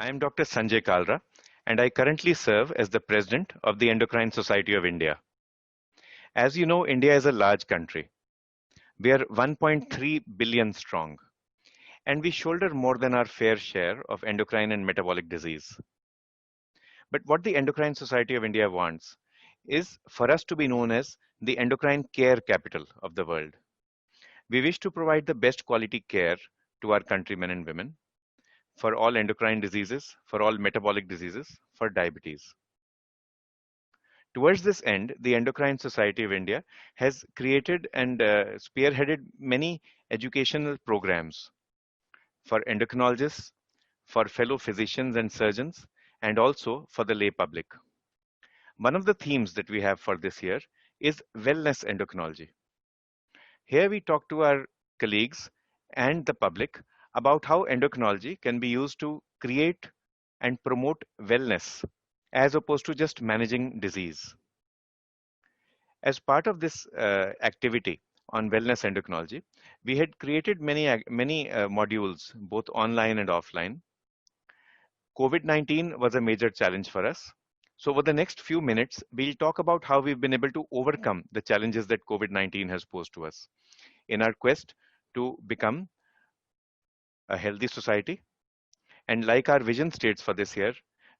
I am Dr. Sanjay Kalra, and I currently serve as the President of the Endocrine Society of India. As you know, India is a large country. We are 1.3 billion strong, and we shoulder more than our fair share of endocrine and metabolic disease. But what the Endocrine Society of India wants is for us to be known as the endocrine care capital of the world. We wish to provide the best quality care to our countrymen and women for all endocrine diseases, for all metabolic diseases, for diabetes. Towards this end, the Endocrine Society of India has created and spearheaded many educational programs for endocrinologists, for fellow physicians and surgeons, and also for the lay public. One of the themes that we have for this year is wellness endocrinology. Here we talk to our colleagues and the public about how endocrinology can be used to create and promote wellness as opposed to just managing disease. As part of this activity on wellness endocrinology, we had created many modules, both online and offline. COVID-19 was a major challenge for us. So over the next few minutes, we'll talk about how we've been able to overcome the challenges that COVID-19 has posed to us in our quest to become a healthy society. And like our vision states for this year,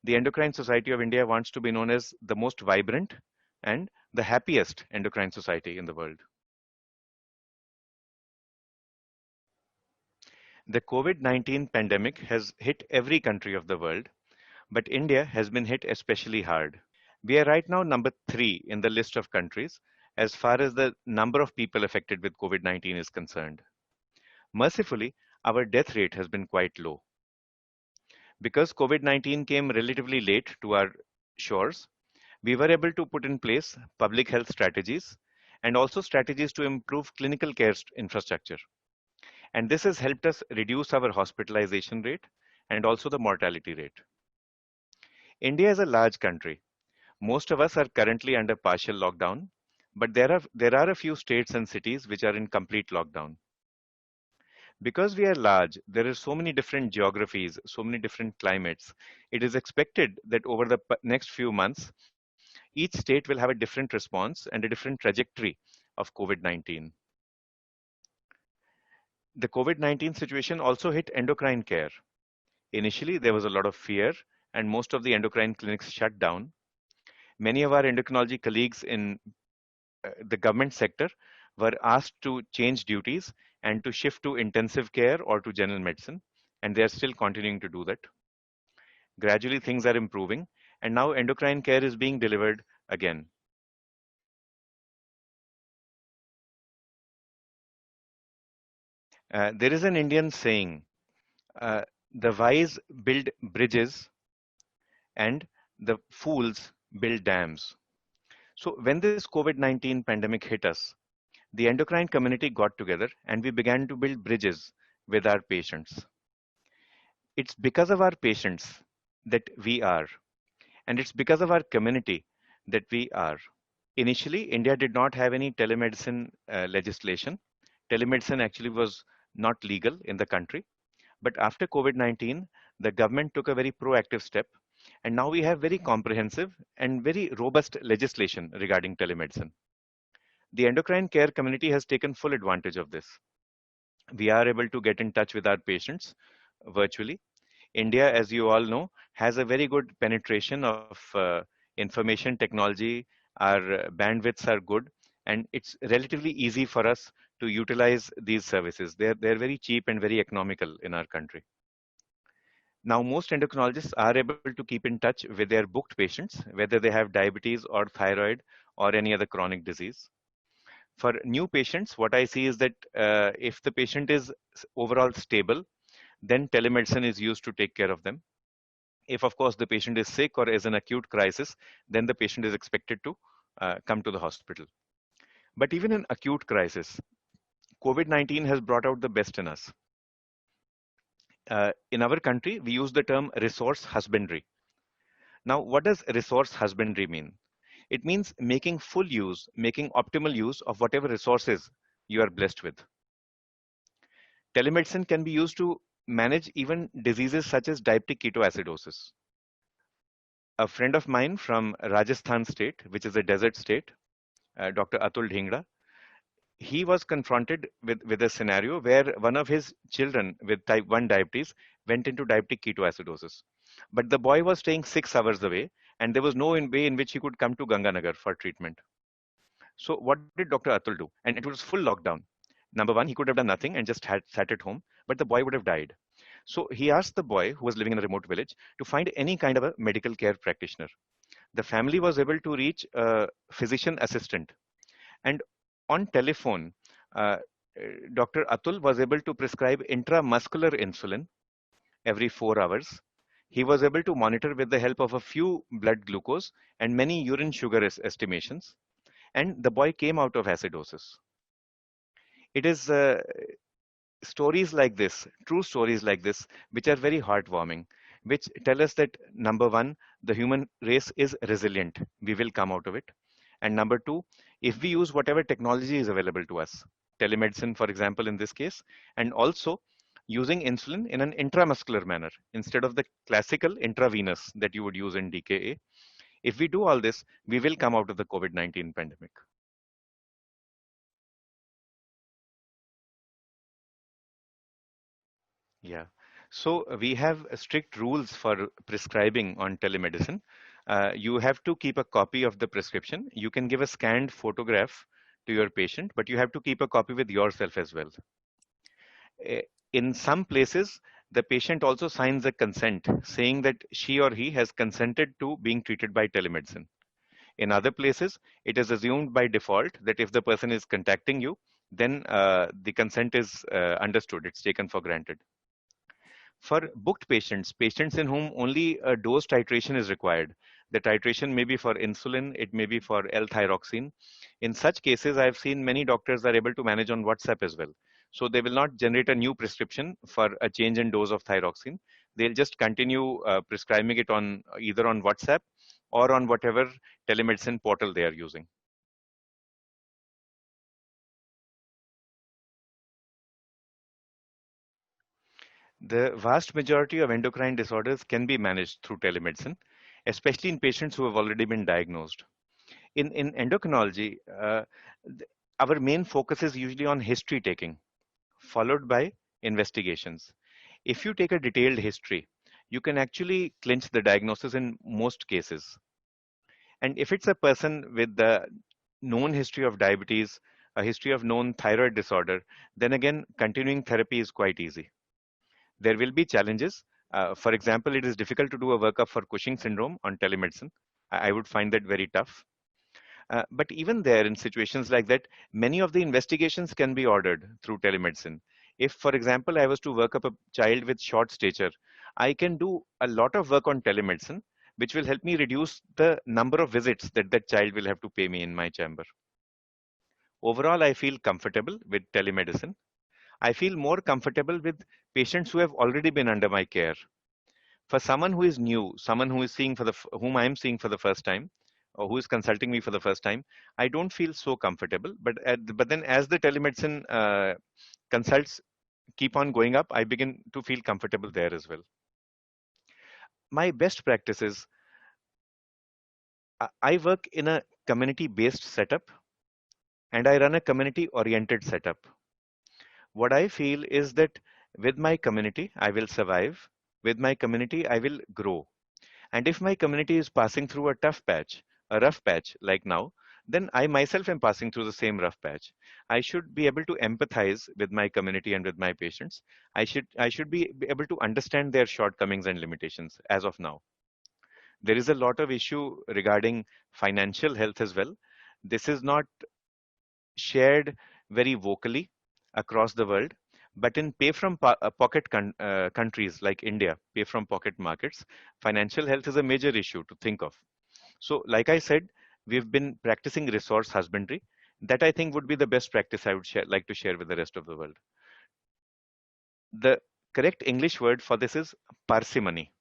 the Endocrine Society of India wants to be known as the most vibrant and the happiest endocrine society in the world. The COVID-19 pandemic has hit every country of the world, but India has been hit especially hard. We are right now number 3 in the list of countries as far as the number of people affected with COVID-19 is concerned. Mercifully, our death rate has been quite low. Because COVID-19 came relatively late to our shores, we were able to put in place public health strategies and also strategies to improve clinical care infrastructure. And this has helped us reduce our hospitalization rate and also the mortality rate. India is a large country. Most of us are currently under partial lockdown, but there are a few states and cities which are in complete lockdown. Because we are large, there are so many different geographies, so many different climates. It is expected that over the next few months, each state will have a different response and a different trajectory of COVID-19. The COVID-19 situation also hit endocrine care. Initially, there was a lot of fear, and most of the endocrine clinics shut down. Many of our endocrinology colleagues in the government sector were asked to change duties and to shift to intensive care or to general medicine, and they are still continuing to do that. Gradually, things are improving, and now endocrine care is being delivered again. There is an Indian saying, uh, the wise build bridges and the fools build dams. So when this COVID-19 pandemic hit us, the endocrine community got together and we began to build bridges with our patients. It's because of our patients that we are, and it's because of our community that we are. Initially, India did not have any telemedicine legislation. Telemedicine actually was not legal in the country. But after COVID-19, the government took a very proactive step, and now we have very comprehensive and very robust legislation regarding telemedicine. The endocrine care community has taken full advantage of this. We are able to get in touch with our patients virtually. India, as you all know, has a very good penetration of information technology. Our bandwidths are good, and it's relatively easy for us to utilize these services. They're very cheap and very economical in our country. Now, most endocrinologists are able to keep in touch with their booked patients, whether they have diabetes or thyroid or any other chronic disease. For new patients, what I see is that if the patient is overall stable, then telemedicine is used to take care of them. If, of course, the patient is sick or is in acute crisis, then the patient is expected to come to the hospital. But even in acute crisis, COVID-19 has brought out the best in us. In our country, we use the term resource husbandry. Now, what does resource husbandry mean? It means making full use, making optimal use of whatever resources you are blessed with. Telemedicine can be used to manage even diseases such as diabetic ketoacidosis. A friend of mine from Rajasthan state, which is a desert state, Dr. Atul Dhingra, he was confronted with a scenario where one of his children with type 1 diabetes went into diabetic ketoacidosis. But the boy was staying 6 hours away, and there was no way in which he could come to Ganganagar for treatment. So, what did Dr. Atul do? And it was full lockdown. Number one, he could have done nothing and just had sat at home, but the boy would have died. So, he asked the boy, who was living in a remote village, to find any kind of a medical care practitioner. The family was able to reach a physician assistant, and on telephone, uh, Dr. Atul was able to prescribe intramuscular insulin every 4 hours. He was able to monitor with the help of a few blood glucose and many urine sugar estimations, and the boy came out of acidosis. It is stories like this, true stories like this, which are very heartwarming, which tell us that number one, the human race is resilient. We will come out of it. And number two, if we use whatever technology is available to us, telemedicine, for example, in this case, and also using insulin in an intramuscular manner instead of the classical intravenous that you would use in DKA. If we do all this, we will come out of the COVID-19 pandemic. Yeah. So we have strict rules for prescribing on telemedicine. You have to keep a copy of the prescription. You can give a scanned photograph to your patient, but you have to keep a copy with yourself as well. Eh, In some places, the patient also signs a consent saying that she or he has consented to being treated by telemedicine. In other places, it is assumed by default that if the person is contacting you, then the consent is understood. It's taken for granted. For booked patients, patients in whom only a dose titration is required, the titration may be for insulin, it may be for L-thyroxine. In such cases, I've seen many doctors are able to manage on WhatsApp as well. So they will not generate a new prescription for a change in dose of thyroxine. They'll just continue prescribing it on either on WhatsApp or on whatever telemedicine portal they are using. The vast majority of endocrine disorders can be managed through telemedicine, especially in patients who have already been diagnosed. In endocrinology, our main focus is usually on history taking, followed by investigations. If you take a detailed history, you can actually clinch the diagnosis in most cases. And if it's a person with the known history of diabetes, a history of known thyroid disorder, then again, continuing therapy is quite easy. There will be challenges. For example, it is difficult to do a workup for Cushing syndrome on telemedicine. I would find that very tough. But even there, in situations like that, many of the investigations can be ordered through telemedicine. If, for example, I was to work up a child with short stature, I can do a lot of work on telemedicine, which will help me reduce the number of visits that that child will have to pay me in my chamber. Overall, I feel comfortable with telemedicine. I feel more comfortable with patients who have already been under my care. For someone who is new, someone who is seeing for the whom I am seeing for the first time, or who is consulting me for the first time, I don't feel so comfortable. But then as the telemedicine consults keep on going up, I begin to feel comfortable there as well. My best practice is I work in a community-based setup and I run a community-oriented setup. What I feel is that with my community, I will survive. With my community, I will grow. And if my community is passing through a tough patch, a rough patch like now, then I myself am passing through the same rough patch. I should be able to empathize with my community and with my patients. I should be able to understand their shortcomings and limitations as of now. There is a lot of issue regarding financial health as well. This is not shared very vocally across the world, but in pay from pocket countries like India, pay from pocket markets, financial health is a major issue to think of. So, like I said, we've been practicing resource husbandry. That I think would be the best practice I would like to share with the rest of the world. The correct English word for this is parsimony,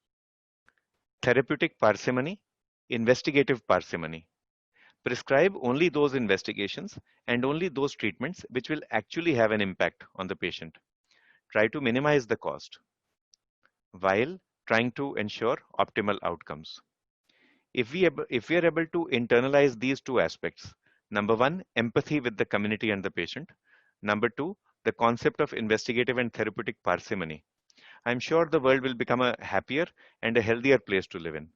therapeutic parsimony, investigative parsimony. Prescribe only those investigations and only those treatments which will actually have an impact on the patient. Try to minimize the cost. while trying to ensure optimal outcomes. If we are able to internalize these two aspects, number one, empathy with the community and the patient, number two, the concept of investigative and therapeutic parsimony, I'm sure the world will become a happier and a healthier place to live in.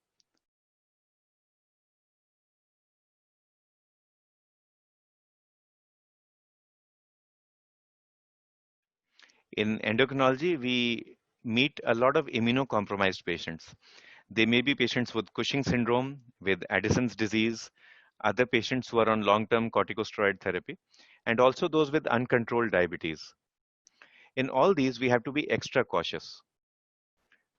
In endocrinology, we meet a lot of immunocompromised patients. They may be patients with Cushing syndrome, with Addison's disease, other patients who are on long-term corticosteroid therapy, and also those with uncontrolled diabetes. In all these, we have to be extra cautious.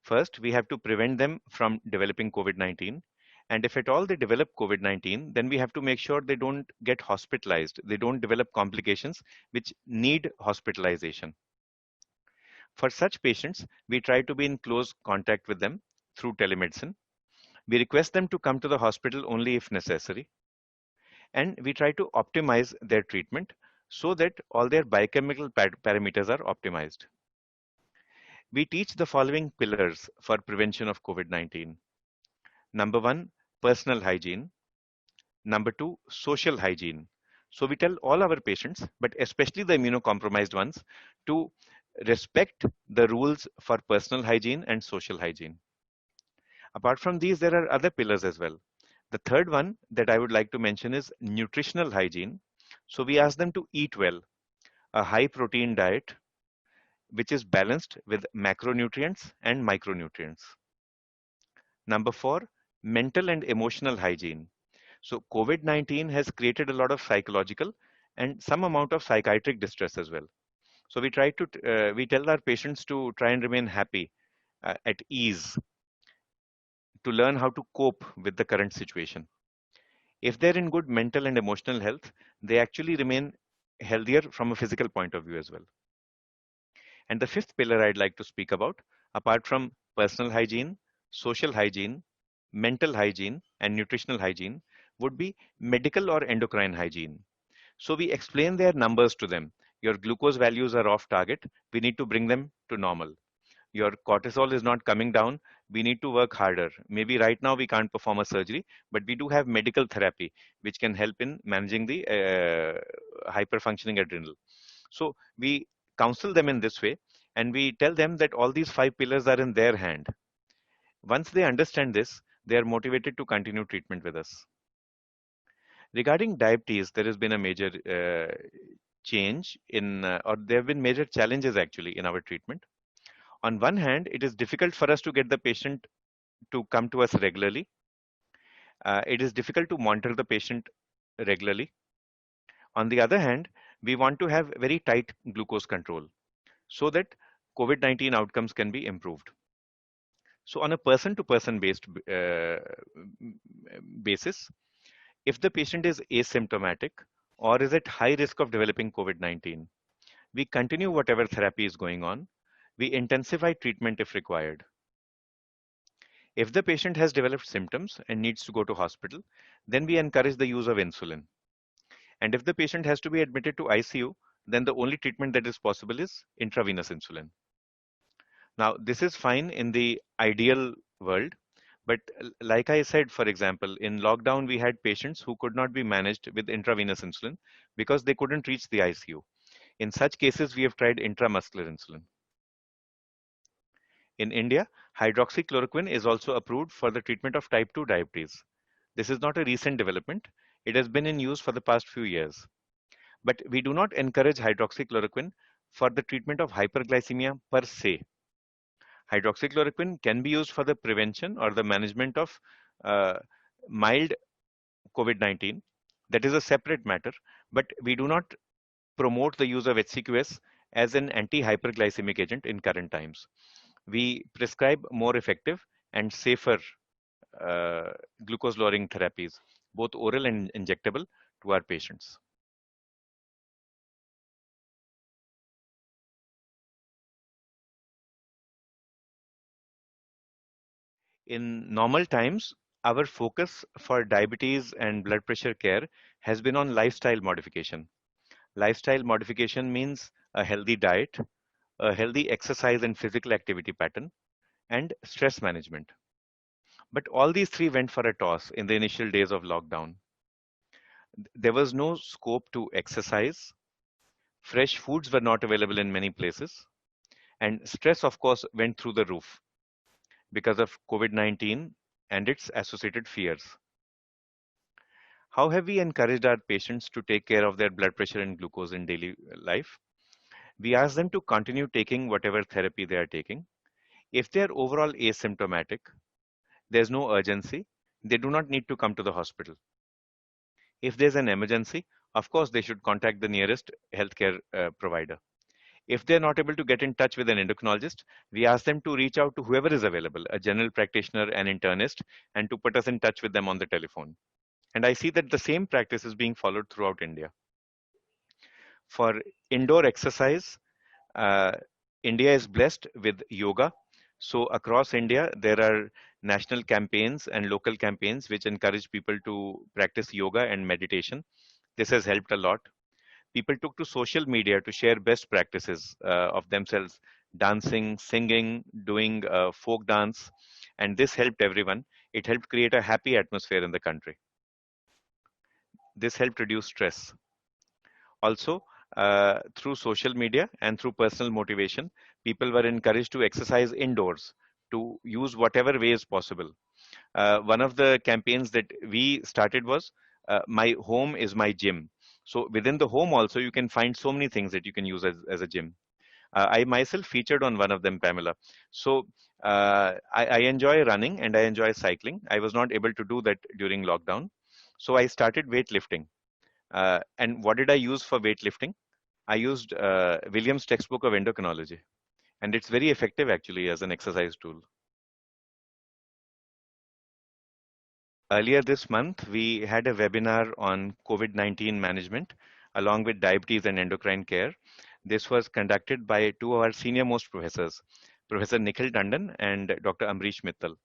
First, we have to prevent them from developing COVID-19. And if at all they develop COVID-19, then we have to make sure they don't get hospitalized. They don't develop complications which need hospitalization. For such patients, we try to be in close contact with them through telemedicine. We request them to come to the hospital only if necessary. And we try to optimize their treatment so that all their biochemical parameters are optimized. We teach the following pillars for prevention of COVID-19. Number one, personal hygiene. Number two, social hygiene. So we tell all our patients, but especially the immunocompromised ones, to respect the rules for personal hygiene and social hygiene. Apart from these, there are other pillars as well. The third one that I would like to mention is nutritional hygiene. So we ask them to eat well, a high protein diet, which is balanced with macronutrients and micronutrients. Number four, mental and emotional hygiene. So COVID-19 has created a lot of psychological and some amount of psychiatric distress as well. So we tell our patients to try and remain happy, at ease, to learn how to cope with the current situation. If they're in good mental and emotional health, they actually remain healthier from a physical point of view as well. And the fifth pillar I'd like to speak about, apart from personal hygiene, social hygiene, mental hygiene, and nutritional hygiene, would be medical or endocrine hygiene. So we explain their numbers to them. Your glucose values are off target. We need to bring them to normal. Your cortisol is not coming down. We need to work harder. Maybe right now we can't perform a surgery, but we do have medical therapy which can help in managing the hyperfunctioning adrenal. So we counsel them in this way, and we tell them that all these five pillars are in their hand. Once they understand this, they are motivated to continue treatment with us. Regarding diabetes, there has been a major change or there have been major challenges actually in our treatment. On one hand, it is difficult for us to get the patient to come to us regularly. It is difficult to monitor the patient regularly. On the other hand, we want to have very tight glucose control so that COVID-19 outcomes can be improved. So on a person-to-person based basis, if the patient is asymptomatic or is at high risk of developing COVID-19, we continue whatever therapy is going on. We intensify treatment if required. If the patient has developed symptoms and needs to go to hospital, then we encourage the use of insulin. And if the patient has to be admitted to ICU, then the only treatment that is possible is intravenous insulin. Now, this is fine in the ideal world, but like I said, for example, in lockdown, we had patients who could not be managed with intravenous insulin because they couldn't reach the ICU. In such cases, we have tried intramuscular insulin. In India, hydroxychloroquine is also approved for the treatment of type 2 diabetes. This is not a recent development. It has been in use for the past few years. But we do not encourage hydroxychloroquine for the treatment of hyperglycemia per se. Hydroxychloroquine can be used for the prevention or the management of uh, mild COVID-19. That is a separate matter, but we do not promote the use of HCQS as an anti-hyperglycemic agent in current times. We prescribe more effective and safer glucose lowering therapies, both oral and injectable, to our patients. In normal times, our focus for diabetes and blood pressure care has been on lifestyle modification. Lifestyle modification means a healthy diet, a healthy exercise and physical activity pattern, and stress management. But all these three went for a toss in the initial days of lockdown. There was no scope to exercise, fresh foods were not available in many places, and stress, of course, went through the roof because of COVID-19 and its associated fears. How have we encouraged our patients to take care of their blood pressure and glucose in daily life? We ask them to continue taking whatever therapy they are taking. If they are overall asymptomatic, there's no urgency. They do not need to come to the hospital. If there's an emergency, of course, they should contact the nearest healthcare provider. If they're not able to get in touch with an endocrinologist, we ask them to reach out to whoever is available, a general practitioner, an internist, and to put us in touch with them on the telephone. And I see that the same practice is being followed throughout India. For indoor exercise, uh, India is blessed with yoga. So across India, there are national campaigns and local campaigns which encourage people to practice yoga and meditation. This has helped a lot. People took to social media to share best practices of themselves, dancing, singing, doing folk dance, and this helped everyone. It helped create a happy atmosphere in the country. This helped reduce stress. Also, through social media and through personal motivation, people were encouraged to exercise indoors, to use whatever way is possible. One of the campaigns that we started was My Home is My Gym. So within the home also, you can find so many things that you can use as a gym. I myself featured on one of them, Pamela. So I enjoy running and I enjoy cycling. I was not able to do that during lockdown. So I started weightlifting. And what did I use for weightlifting? I used Williams' textbook of endocrinology. And it's very effective actually as an exercise tool. Earlier this month, we had a webinar on COVID-19 management along with diabetes and endocrine care. This was conducted by two of our senior most professors, Professor Nikhil Tandon and Dr. Amrish Mittal.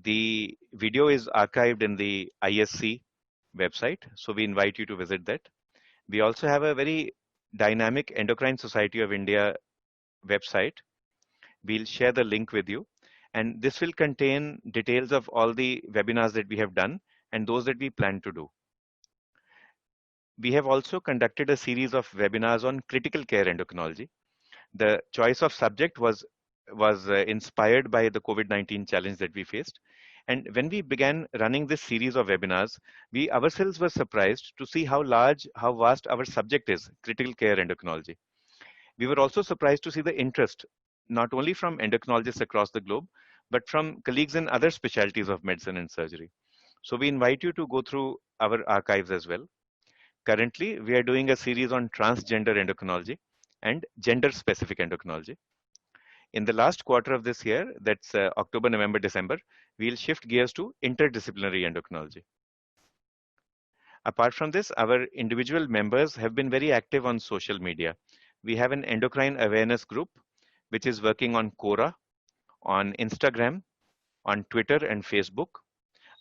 The video is archived in the ISC website, so we invite you to visit that. We also have a very dynamic Endocrine Society of India website. We'll share the link with you. And this will contain details of all the webinars that we have done and those that we plan to do. We have also conducted a series of webinars on critical care endocrinology. The choice of subject was inspired by the COVID-19 challenge that we faced. And when we began running this series of webinars, we ourselves were surprised to see how large, how vast our subject is, critical care endocrinology. We were also surprised to see the interest, not only from endocrinologists across the globe, but from colleagues in other specialties of medicine and surgery. So we invite you to go through our archives as well. Currently, we are doing a series on transgender endocrinology and gender-specific endocrinology. In the last quarter of this year, that's October, November, December, we'll shift gears to interdisciplinary endocrinology. Apart from this, our individual members have been very active on social media. We have an endocrine awareness group, which is working on Quora, on Instagram, on Twitter and Facebook.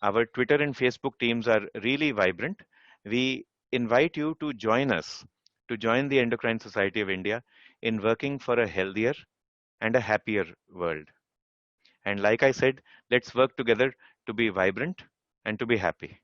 Our Twitter and Facebook teams are really vibrant. We invite you to join us, to join the Endocrine Society of India in working for a healthier and a happier world. And like I said, let's work together to be vibrant and to be happy.